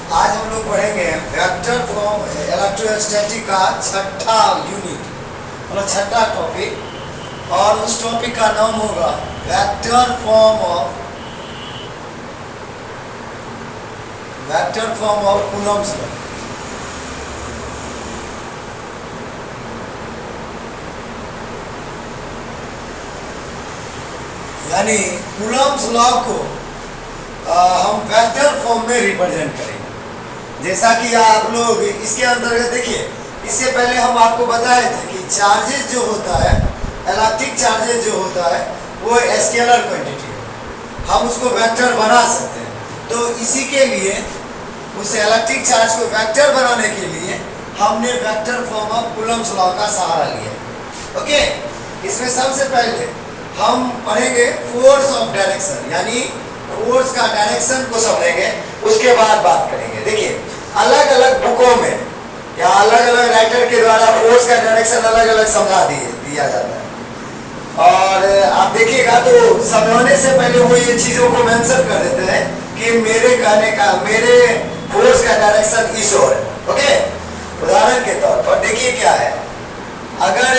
आज हम लोग पढ़ेंगे वेक्टर फॉर्म इलेक्ट्रोस्टैटिक का छठा यूनिट मतलब छठा टॉपिक, और उस टॉपिक का नाम होगा vector form of Coulomb's law. यानी कूलम्ब्स लॉ को हम वेक्टर फॉर्म में रिप्रेजेंट करेंगे। जैसा कि आप लोग इसके अंतर्गत देखिए, इससे पहले हम आपको बताए थे कि चार्जेस जो होता है, इलेक्ट्रिक चार्जेस जो होता है वो स्केलर क्वांटिटी है, हम उसको वेक्टर बना सकते हैं। तो इसी के लिए उस इलेक्ट्रिक चार्ज को वेक्टर बनाने के लिए हमने vector form of Coulomb's law का सहारा लिया। ओके, इसमें सबसे पहले हम पढ़ेंगे फोर्स ऑफ डायरेक्शन, यानी फोर्स का डायरेक्शन को समझेंगे, उसके बाद बात करेंगे। देखिए, अलग अलग बुकों में या अलग अलग राइटर के द्वारा फोर्स का डायरेक्शन अलग अलग समझा दिया जाता है, और आप देखिएगा तो समझाने से पहले वो ये चीजों को मेंशन कर देते हैं कि मेरे फोर्स का डायरेक्शन इस ओर है। ओके, उदाहरण के तौर पर देखिए क्या है, अगर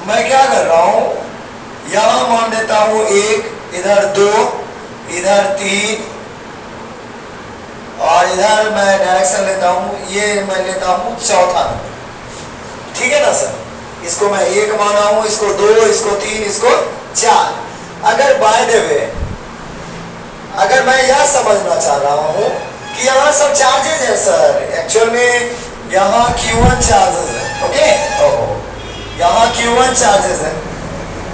मैं क्या कर रहा हूं, यहां मान देता हूं 1, इधर 2, इधर 3, और इधर मैं डायरेक्शन लेता हूं, ये मैं लेता हूं चौथा नंबर। ठीक है ना सर, इसको मैं 1 माना हूं, इसको 2, इसको 3, इसको 4। अगर बाय द वे अगर मैं यह समझना चाह रहा हूं कि यहाँ सब चार्जेस है सर, एक्चुअल में यहाँ Q1 चार्जेस है। ओके, यहाँ Q1 चार्जेस है,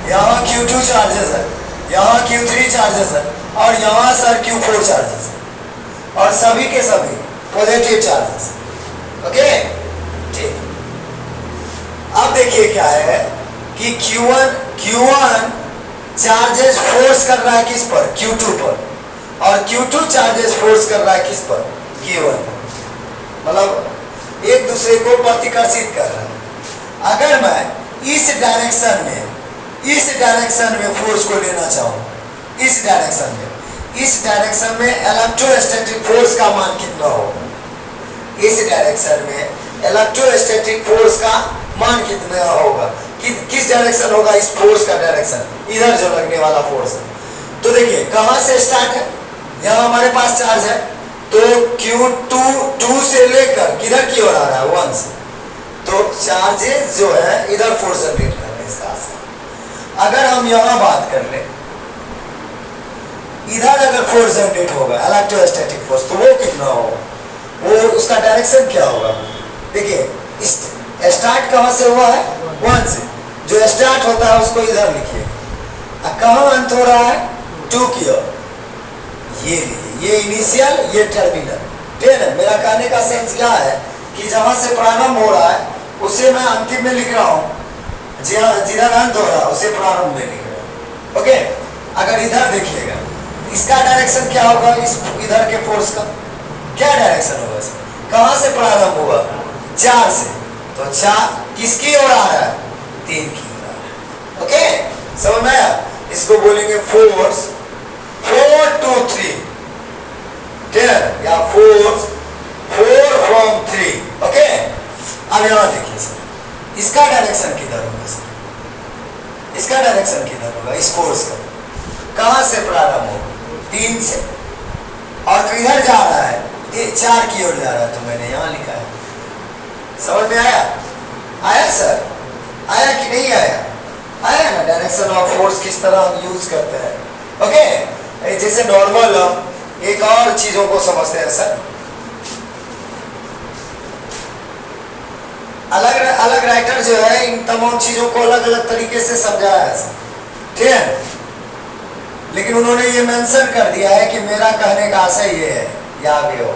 यहाँ Q2 चार्जेस है, यहाँ Q3 चार्जेस है, और यहाँ सर Q4 चार्जेस है, और सभी के सभी पॉजिटिव चार्जेस। ओके, ठीक। अब देखिए क्या है कि Q1 चार्जेस फोर्स कर रहा है किस पर, Q2 पर, और Q2 चार्जेस फोर्स कर रहा है किस पर, Q1। मतलब एक दूसरे को प्रतिकर्षित कर रहा है। अगर मैं इस डायरेक्शन में फोर्स को लेना चाहूँ, इस डायरेक्शन में इलेक्ट्रोस्टैटिक फोर्स का मान कितना होगा, इस डायरेक्शन में इलेक्ट्रोस्टैटिक फोर्स का मान कितना होगा, किस डायरेक्शन होगा इस फोर्स का डायरेक्शन, इधर जो लगने वाला फोर्स है। तो देखिए कहां से स्टार्ट है, यहाँ हमारे पास चार्ज है, तो Q2 से लेकर किधर की ओर आ रहा है, 1 से, तो चार्जेस जो है इधर फोर्स जनरेट कर रहे हैं इसका असर। अगर हम यहाँ बात कर ले, इधर अगर फोर्स जनरेट होगा इलेक्ट्रोस्टैटिक फोर्स, तो वो कितना होगा, वो उसका डायरेक्शन क्या होगा। देखिए स्टार्ट कहां से हुआ है, 1 से, जो स्टार्ट होता है उसको इधर लिखिए, कहां अंत हो रहा है, 2 की ओर, ये लिखिए, ये इनिशियल, ये टर्मिनल। ठीक है, मेरा कहने का सेंस क्या है कि जहां से प्रारंभ हो रहा है उसे मैं अंतिम में लिख रहा हूं, जिधर अंत हो रहा है उसे प्रारंभ में लिख रहा हूं। ओके, अगर इधर देखिएगा इसका डायरेक्शन क्या होगा, इस इधर के फोर्स का क्या डायरेक्शन होगा, कहां से प्रारंभ हुआ, 4 से, तो 4 किसकी ओर आ रहा है, 3 की ओर आ रहा है। ओके, समझ में आया, इसको बोलेंगे फोर्स 4 to 3, या फोर्स 4 from 3। ओके, अब यहां देखिए सर, इसका डायरेक्शन किधर होगा सर, इसका डायरेक्शन किधर होगा, इस फोर्स का कहां से प्रारंभ होगा, 3 से, और तो इधर जा रहा है 4 की ओर जा रहा है, तो मैंने यहां लिखा है। समझ में आया सर, आया कि नहीं आया ना, डायरेक्शन ऑफ फोर्स किस तरह हम यूज करते हैं। ओके, जैसे नॉर्मल एक और चीजों को समझते हैं सर, अलग अलग राइटर जो है इन तमाम चीजों को अलग अलग तरीके से समझाया है सर। ठीक है, लेकिन उन्होंने ये मेंशन कर दिया है कि मेरा कहने का आशय ये है, या आगे हो।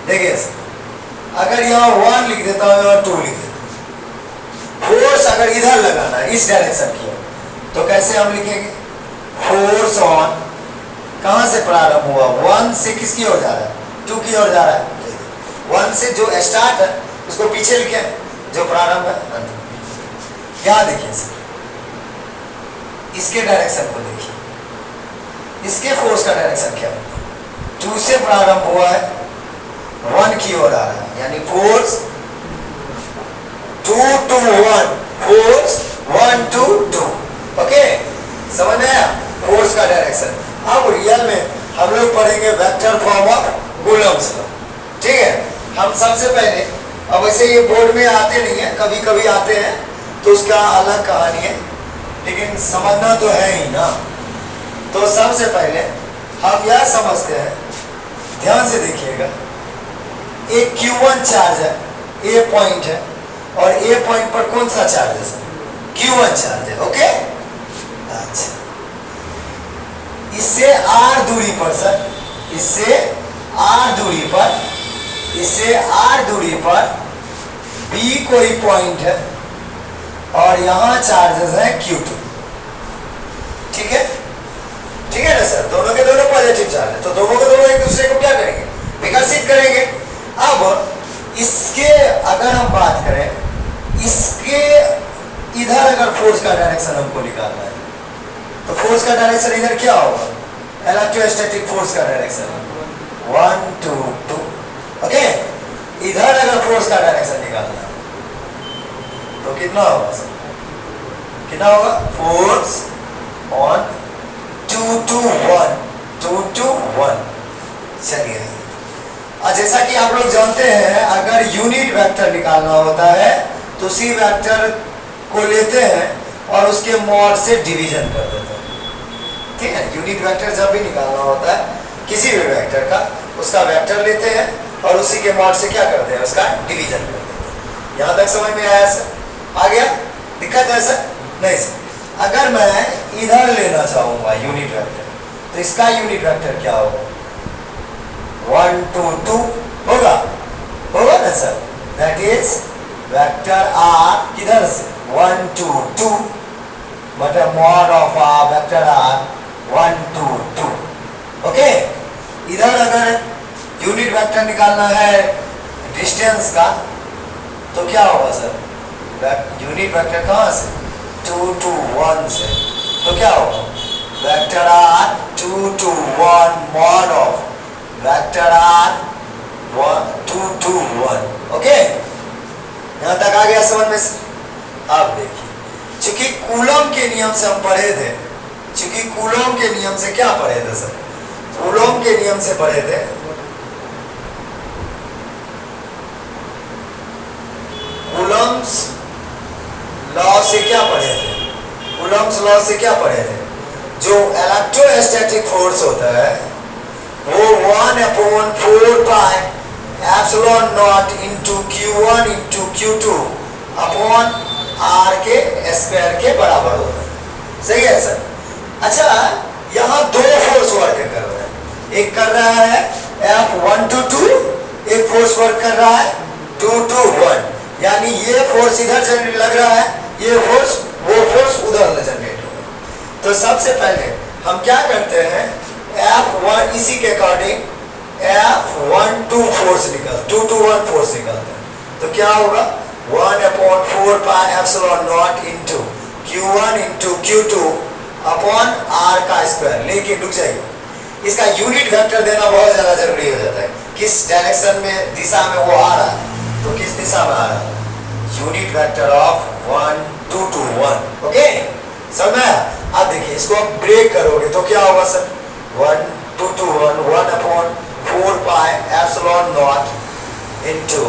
देखिए अगर यहाँ 1 लिख देता हूँ, यहाँ 2 लिख देता हूँ, फोर्स अगर इधर लगाना है इस डायरेक्शन की, तो कैसे हम लिखेंगे, फोर्स ऑन, कहां से प्रारंभ हुआ, 1 से किसकी ओर जा रहा है, 2 की ओर जा रहा है। 1 से जो स्टार्ट है उसको पीछे लिखे, जो प्रारंभ है। क्या देखिए सर, इसके डायरेक्शन को देखिए, इसके फोर्स का डायरेक्शन क्या होगा, 2 से प्रारंभ हुआ है, 1 की ओर आ रहा है, यानी force 2 to 1, force 1 to 2। Okay, समझ में आया फोर्स का डायरेक्शन। अब रियल में हम लोग पढ़ेंगे vector form of Coulomb's law. ठीक है, हम सबसे पहले, अब वैसे ये बोर्ड में आते नहीं है, कभी कभी आते हैं तो उसका अलग कहानी है, लेकिन समझना तो है ही ना। तो सबसे पहले हम यह समझते हैं, ध्यान से देखिएगा, एक Q1 चार्ज है, ए पॉइंट है, और ए पॉइंट पर कौन सा चार्ज है सर? Q1 चार्ज है। ओके, अच्छा, इससे r दूरी पर सर, इससे r दूरी पर, इससे r दूरी पर B कोई पॉइंट है और यहां चार्जेस है Q2। ठीक है, ठीक है ना सर, दोनों के दोनों पॉजिटिव चार्ज है, तो दोनों के दोनों एक दूसरे को क्या करेंगे? विकर्षित करेंगे। अब इसके अगर हम बात करें, इसके इधर अगर फोर्स का डायरेक्शन हमको निकालना है, तो फोर्स का डायरेक्शन इधर क्या होगा? इलेक्ट्रोस्टैटिक फोर्स का डायरेक्शन 1 2 2। ओके, इधर अगर फोर्स का डायरेक्शन निकालना है तो कितना होगा सर? कितना होगा? Force on 2 to 1, 2 to 1। चलिए, और जैसा कि आप लोग जानते हैं, अगर यूनिट वेक्टर निकालना होता है तो उसी वेक्टर को लेते हैं और उसके मॉड से डिवीजन कर देते हैं। ठीक है, यूनिट वेक्टर जब भी निकालना होता है किसी भी वेक्टर का, उसका वेक्टर लेते हैं और उसी के मॉड से क्या करते हैं? उसका डिवीजन कर देते हैं। यहां तक समझ में आया सर? आ गया? दिक्कत है सर? नहीं सर। अगर मैं इधर लेना चाहूंगा यूनिट वेक्टर, तो इसका यूनिट वेक्टर क्या होगा? 1 2 2 होगा, होगा ना sir? That is vector r किधर से? 1 2 2 बटा mod of vector r 1 2 2। Okay, इधर अगर यूनिट वेक्टर निकालना है डिस्टेंस का, तो क्या होगा सर? यूनिट वेक्टर कहां से? 2 to 1 से, तो क्या होगा? Vector r 2 to 1 mod of vector r 2 to 1। Okay, यहां तक आ गया समझ में सर? अब देखिए, चूंकि कूलम के नियम से हम पढ़े थे, चूंकि कूलम के नियम से क्या पढ़े थे सर? कूलम के नियम से पढ़े थे, कूलम्स लॉ से क्या पढ़े थे? कूलम्स लॉ से क्या पढ़े थे? जो इलेक्ट्रोस्टैटिक फोर्स होता है वो 1/4 pi epsilon not into Q1 into Q2 upon R के स्क्वायर के बराबर होता है। सही है सर? अच्छा, यहाँ दो फोर्स वर्क कर रहे हैं, एक कर रहा है F1 to 2, एक फोर्स वर्क कर रहा है 2 to 1। यानी ये फोर्स इधर जनरेट लग रहा है, ये फोर्स वो फोर्स उधर जनरेट होगा। तो सबसे पहले हम क्या करते हैं? F1 इसी के अकॉर्डिंग F1 to फोर्स निकाल 2 to 1 फोर्स निकालते हैं, तो क्या होगा? 1/4 pi epsilon not into Q1 into Q2 upon R का स्क्वायर। लेकिन रुक जाइए, इसका यूनिट वेक्टर देना बहुत ज्यादा जरूरी हो जाता है। किस डायरेक्शन में, दिशा में वो आ रहा है, तो किस दिशा में आ रहा है? Unit vector of 1 2 to 1। Okay, समझ में आया? अब देखिए, इसको आप ब्रेक करोगे तो क्या होगा sir? 1 2 to 1 1/4 pi epsilon not into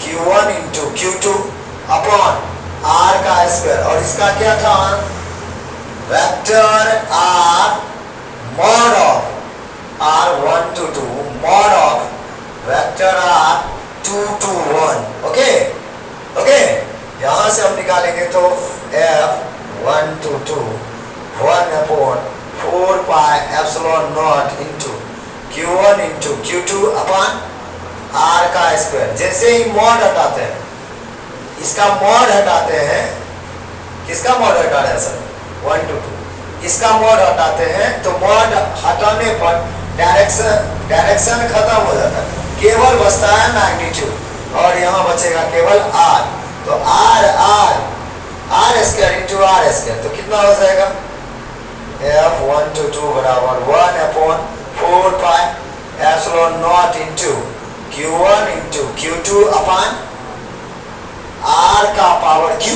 Q1 into Q2 upon R का स्क्वायर। और इसका क्या था? Vector R mod of R 1 to 2 mod of vector R 2 to 1। Okay, okay, यहां से हम निकालेंगे तो F1 to 2 1/4 pi epsilon not into Q1 into Q2 upon R का स्क्वायर। जैसे ही मॉड हटाते हैं, इसका मॉड हटाते हैं, किसका मॉड हटा रहे हैं सर? 1 to 2। इसका मॉड हटाते हैं तो मॉड हटाने पर डायरेक्शन खत्म हो जाता है, केवल बचता है मैग्नीट्यूड, और यहाँ बचेगा केवल R। तो R square into R square, तो कितना हो जाएगा? F1 to 2 बराबर 1/4 pi epsilon not into Q1 into Q2 upon R का power Q,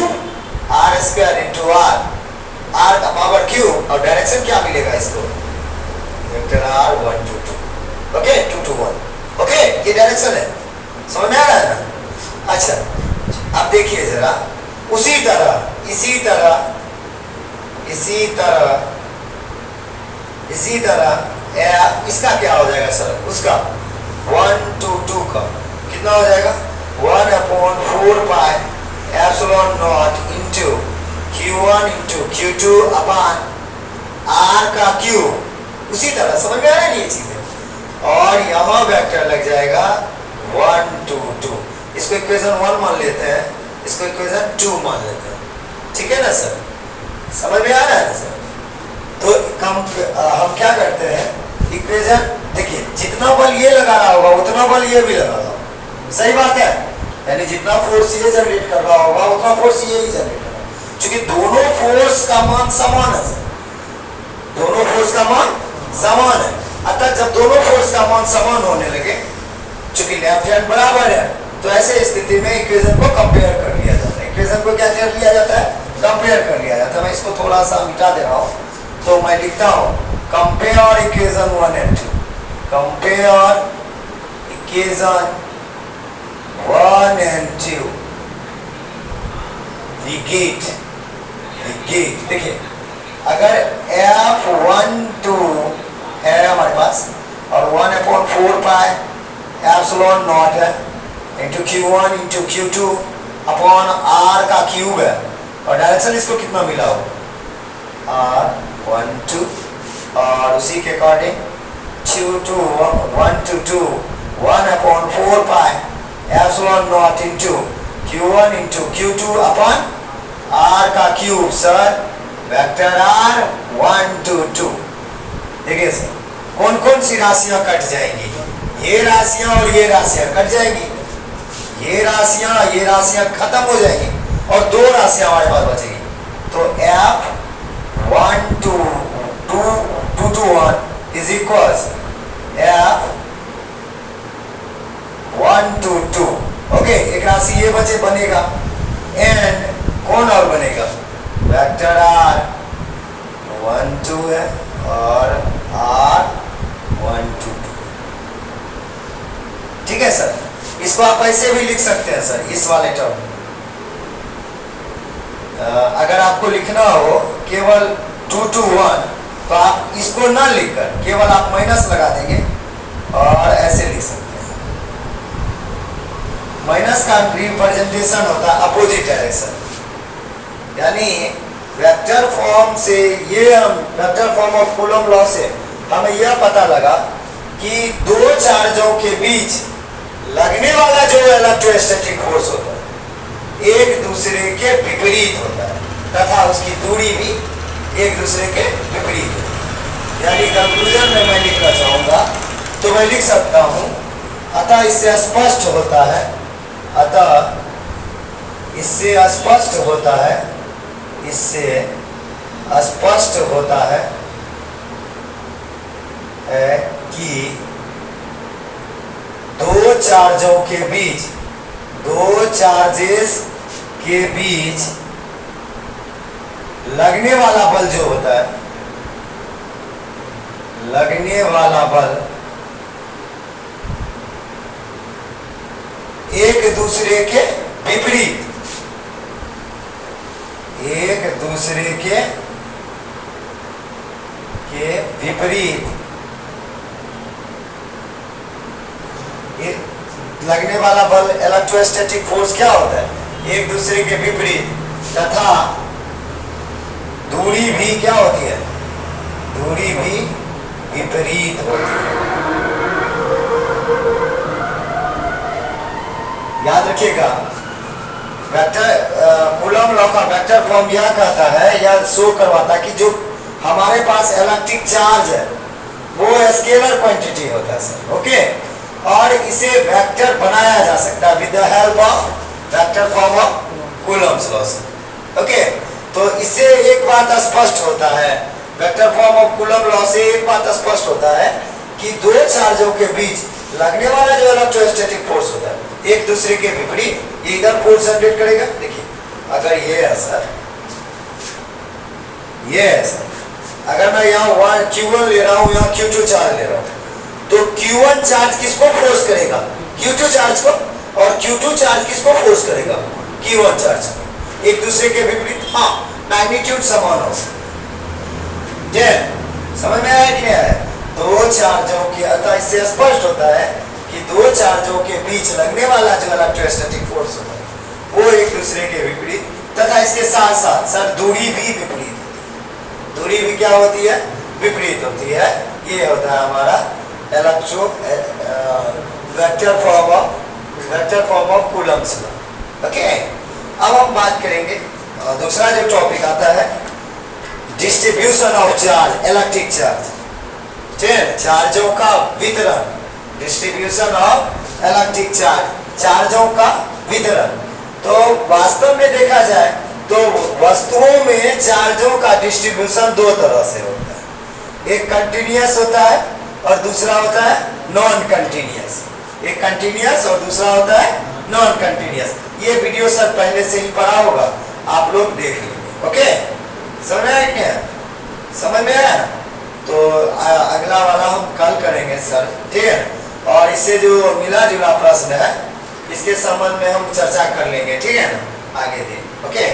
R square into R का पावर Q, और डायरेक्शन क्या मिलेगा इसको, वेक्टर R 1 2 2, ओके 2 2 1, ओके ये डायरेक्शन है, समझ में आ रहा है ना। अच्छा अब देखिए जरा, इसी तरह इसका क्या हो जाएगा सर, उसका 1 2 2 का कितना हो जाएगा, 1/4 pi epsilon not into Q1 into Q2 upon R का क्यूब। उसी तरह समझ में आ रहा है ये चीजें, और यहाँ वेक्टर लग जाएगा 1 2 2, इसको इक्वेशन 1 मान लेते हैं, इसको इक्वेशन 2 मान लेते हैं, ठीक है ना सर, समझ में आ रहा है ना सर। तो हम क्या करते हैं, इक्वेशन देखिए जितना बल ये लगा रहा होगा उतना बल ये भी लगा रहा होगा, सही बात है, यानी जितना फोर्स ये जनरेट कर रहा होगा उतना फोर्स ये ही जनरेट कर रहा है, क्योंकि दोनों फोर्स का मान समान है सर, दोनों फोर्स का मान समान है। अतः जब दोनों फोर्स का मान समान होने लगे, चूंकि लेफ्ट हैंड बराबर है, तो ऐसे स्थिति में इक्वेशन को कंपेयर कर लिया जाता है। इक्वेशन को क्या कर लिया जाता है, कंपेयर कर लिया जाता है। मैं इसको थोड़ा सा मिटा दे रहा हूँ, तो मैं लिखता हूँ compare equation 1 and 2, compare equation 1 and 2, we get देखिए अगर F1 2 है हमारे पास और 1/4 पाई एप्सिलॉन नॉट है into Q1 into Q2 upon R का क्यूब है, और डायरेक्शन इसको कितना मिला हो, R 1 2, और उसी के according Q2 1 to 2 1/4 pi epsilon not into Q1 into Q2 upon R का क्यूब, सर वेक्टर R 1 2 2। देखिए सर कौन कौन सी राशियां कट जाएंगी, ये राशियां और ये राशियां कट जाएंगी, ये राशियां खत्म हो जाएंगी, और दो राशियां हमारे पास बचेगी। तो F 1 2 2 2 to 1 is equals F 1 2 2, okay एक राशि ये बनेगा, एंड कौन और बनेगा, वेक्टर R 1 2 है और R 1 2 2, ठीक है सर। इसको आप ऐसे भी लिख सकते हैं सर, इस वाले टर्म में अगर आपको लिखना हो केवल 2 to 1, तो आप इसको ना लिखकर केवल आप माइनस लगा देंगे और ऐसे लिख सकते हैं। माइनस का रिप्रेजेंटेशन होता है अपोजिट डायरेक्शन, यानी वेक्टर फॉर्म से ये हम vector form of coulomb law से हमें यह पता लगा कि दो चार्जों के बीच लगने वाला जो इलेक्ट्रोस्टैटिक फोर्स होता है एक दूसरे के विपरीत होता है, तथा उसकी दूरी भी एक दूसरे के विपरीत होती है। यानी कंक्लूजन में मैं लिखना चाहूंगा तो मैं लिख सकता हूं, अतः इससे स्पष्ट होता है कि दो चार्जेस के बीच लगने वाला बल जो होता है, लगने वाला बल एक दूसरे के विपरीत लगने वाला बल इलेक्ट्रोस्टैटिक फोर्स क्या होता है, एक दूसरे के विपरीत, तथा दूरी भी क्या होती है, दूरी भी विपरीत होती है। याद रखिएगा वेक्टर कूलम लॉ का वेक्टर फॉर्म यह कहता है या शो करवाता है कि जो हमारे पास इलेक्ट्रिक चार्ज है वो स्केलर क्वांटिटी होता है सर, ओके, और इसे वेक्टर बनाया जा सकता है with the help of vector form of Coulomb's law से, ओके। तो इससे एक बात स्पष्ट होता है, vector form of coulomb law से एक बात स्पष्ट होता है कि दो चार्जों के बीच लगने वाला जो इलेक्ट्रोस्टैटिक फोर्स होता है एक दूसरे के विपरीत ये इधर फोर्स जनरेट करेगा। देखिए अगर ये है सर, ये है सर, अगर मैं यहाँ Q1 ले रहा हूँ, यहाँ Q2 चार्ज ले रहा हूँ, तो Q1 चार्ज किसको फोर्स करेगा? Q2 चार्ज को। और Q2 चार्ज किसको फोर्स करेगा? Q1 चार्ज को। एक दूसरे के विपरीत, हाँ, मैग्नीट्यूड समान हो। समझ में आया कि नहीं आया? दो चार्जों के, अतः इससे स्पष्ट होता है कि दो चार्जों के बीच लगने वाला जो इलेक्ट्रोस्टैटिक फोर्स होता है वो एक दूसरे के विपरीत, तथा इसके साथ साथ सर दूरी भी विपरीत होती है। दूरी भी क्या होती है? विपरीत होती है। ये होता है हमारा electro vector form of Coulomb's law. Okay, अब हम बात करेंगे दूसरा जो टॉपिक आता है distribution of charge, electric charge. ठीक है, चार्जों का वितरण, डिस्ट्रीब्यूशन ऑफ इलेक्ट्रिक चार्ज, चार्जों का वितरण। तो वास्तव में देखा जाए तो वस्तुओं में चार्जों का डिस्ट्रीब्यूशन दो तरह से होता है, एक कंटिन्यूअस होता है और दूसरा होता है नॉन कंटिन्यूअस। एक कंटिन्यूअस और दूसरा होता है नॉन कंटिन्यूअस। ये वीडियो सर पहले से ही पढ़ा होगा, आप लोग देख लीजिए। ओके, समझ में आया क्या? समझ में आया? तो अगला वाला हम कल करेंगे सर, ठीक है। और इससे जो मिला जुला प्रश्न है इसके संबंध में हम चर्चा कर लेंगे, ठीक है ना, आगे दिन। ओके।